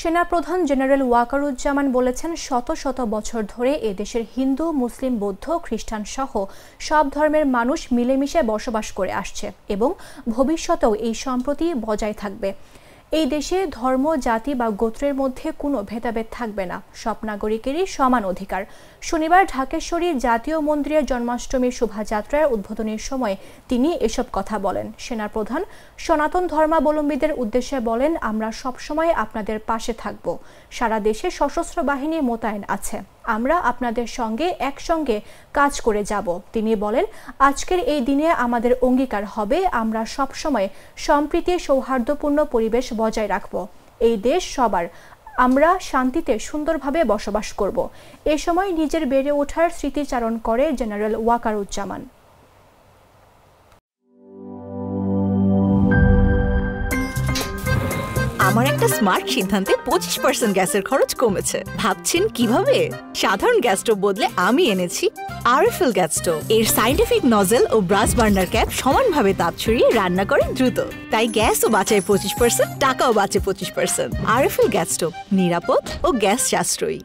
সেনাপ্রধান জেনারেল ওয়াকারুজ্জামান বলেছেন, শত শত বছর ধরে এ দেশের হিন্দু, মুসলিম, বৌদ্ধ, খ্রিস্টান সহ সব ধর্মের মানুষ মিলেমিশে বসবাস করে আসছে এবং ভবিষ্যতেও এই সম্প্রতি বজায় থাকবে। এই দেশে ধর্ম, জাতি বা গোত্রের মধ্যে কোনো ভেদাভেদ থাকবে না, সব নাগরিকেরই সমান অধিকার। শনিবার ঢাকেশ্বরী জাতীয় মন্দিরের জন্মাষ্টমীর শোভাযাত্রার উদ্বোধনের সময় তিনি এসব কথা বলেন। সেনাপ্রধান সনাতন ধর্মাবলম্বীদের উদ্দেশ্যে বলেন, আমরা সবসময় আপনাদের পাশে থাকব। সারা দেশে সশস্ত্র বাহিনী মোতায়েন আছে, আমরা আপনাদের সঙ্গে একসঙ্গে কাজ করে যাব। তিনি বলেন, আজকের এই দিনে আমাদের অঙ্গীকার হবে আমরা সবসময় সম্প্রীতি, সৌহার্দ্যপূর্ণ পরিবেশ বজায় রাখব। এই দেশ সবার, আমরা শান্তিতে সুন্দরভাবে বসবাস করব। এ সময় নিজের বেড়ে ওঠার স্মৃতিচারণ করে জেনারেল ওয়াকারুজ্জামান। আমার একটা স্মার্ট সিদ্ধান্তে 25% গ্যাসের খরচ কমেছে। ভাবছেন কিভাবে? সাধারণ গ্যাস স্টোভ বদলে আমি এনেছি আরএফএল গ্যাস স্টোভ। এর সাইন্টিফিক নজল ও ব্রাস বার্নার ক্যাপ সমানভাবে তাপ ছড়িয়ে রান্না করে দ্রুত, তাই গ্যাসও বাঁচায় 25%, টাকাও বাঁচে 25%। আরএফএল গ্যাস স্টোভ নিরাপদ ও গ্যাস সাশ্রয়ী।